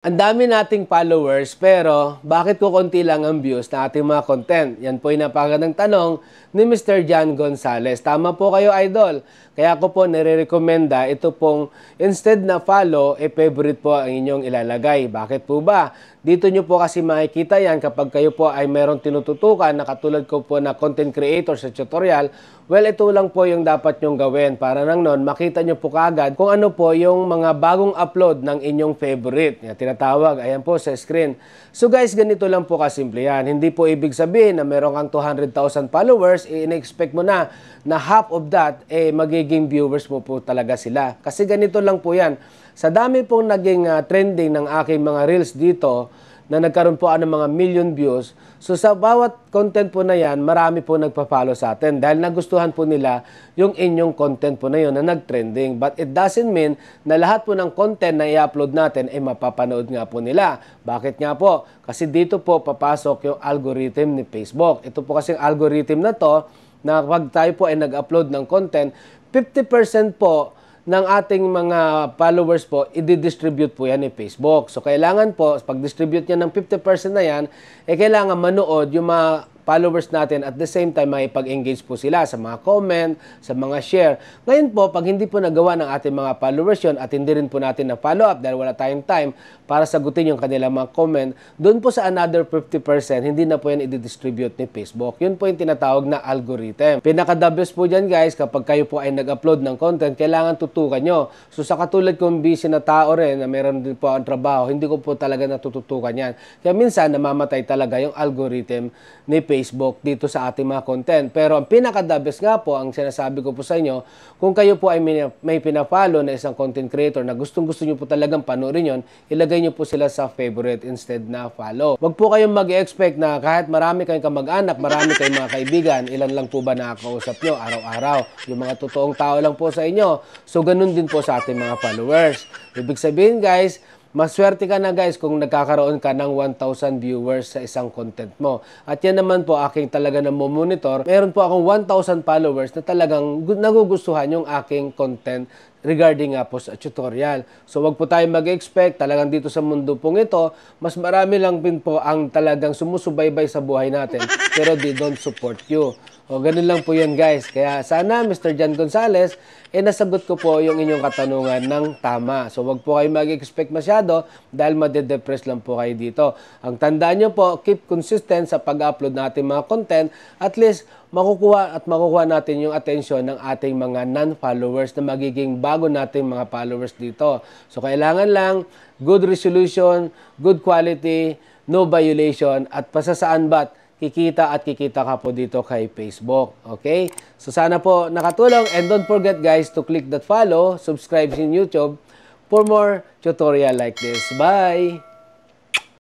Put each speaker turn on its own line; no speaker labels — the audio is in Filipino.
Ang dami nating followers pero bakit ko konti lang ang views na ating mga content? Yan po ay napakagandang tanong ni Mr. John Gonzales. Tama po kayo, idol. Kaya ako po nire-recommenda ito pong instead na follow, favorite po ang inyong ilalagay. Bakit po ba? Dito nyo po kasi makikita yan kapag kayo po ay merong tinututukan na katulad ko po na content creator sa tutorial. Well, ito lang po yung dapat nyong gawin para nang noon makita nyo po kagad kung ano po yung mga bagong upload ng inyong favorite. Yan, tinatawag. Ayan po sa screen. So guys, ganito lang po kasimple yan. Hindi po ibig sabihin na meron kang 200,000 followers, in-expect mo na half of that, magiging viewers mo po talaga sila. Kasi ganito lang po yan. Sa dami pong naging trending ng aking mga reels dito, na nagkaroon po ng mga million views. So sa bawat content po na yan, marami po nagpa-follow sa atin dahil nagustuhan po nila yung inyong content po na yun na nag-trending. But it doesn't mean na lahat po ng content na i-upload natin ay mapapanood nga po nila. Bakit nga po? Kasi dito po papasok yung algorithm ni Facebook. Ito po kasing algorithm na to, na pag tayo po ay nag-upload ng content, 50% po ng ating mga followers po, i-distribute po yan ni Facebook. So, kailangan po, pag-distribute niya ng 50% na yan, kailangan manood yung mga followers natin at the same time maipag-engage po sila sa mga comment, sa mga share. Ngayon po, pag hindi po nagawa ng ating mga followers yun at hindi rin po natin na follow up dahil wala tayong time para sagutin yung kanilang mga comment, doon po sa another 50%, hindi na po yan i-distribute ni Facebook. Yun po yung tinatawag na algorithm. Pinaka-the best po dyan guys, kapag kayo po ay nag-upload ng content, kailangan tutukan nyo. So sa katulad kong busy na tao rin, na meron din po ang trabaho, hindi ko po talaga natututukan yan. Kaya minsan, namamatay talaga yung algorithm ni Facebook dito sa ating mga content. Pero ang pinaka-the best nga po, ang sinasabi ko po sa inyo, kung kayo po ay may pina-follow na isang content creator na gustong-gusto nyo po talagang panoorin yon, ilagay nyo po sila sa favorite instead na follow. Huwag po kayong mag-expect na kahit marami kayong kamag-anak, marami kayong mga kaibigan, ilan lang po ba nakakausap nyo araw-araw? Yung mga totoong tao lang po sa inyo. So, ganun din po sa ating mga followers. Ibig sabihin guys, maswerte ka na guys kung nagkakaroon ka ng 1,000 viewers sa isang content mo. At yan naman po aking talaga na monitor. Meron po akong 1,000 followers na talagang nagugustuhan yung aking content regarding nga po sa tutorial. So wag po tayo mag-expect talagang dito sa mundo pong ito, mas marami lang din po ang talagang sumusubaybay sa buhay natin pero they don't support you. O ganun lang po yan guys. Kaya sana Mr. John Gonzales, nasagot ko po yung inyong katanungan ng tama. So wag po kayo mag-expect masyado dahil madedepress lang po kayo dito. Ang tandaan nyo po, keep consistent sa pag-upload natin mga content. At least makukuha natin yung attention ng ating mga non-followers na magiging bago nating mga followers dito. So kailangan lang good resolution, good quality, no violation, at pasasaan ba't kikita ka po dito kay Facebook. Okay? So sana po nakatulong, and don't forget guys to click that follow, subscribe in YouTube for more tutorial like this. Bye!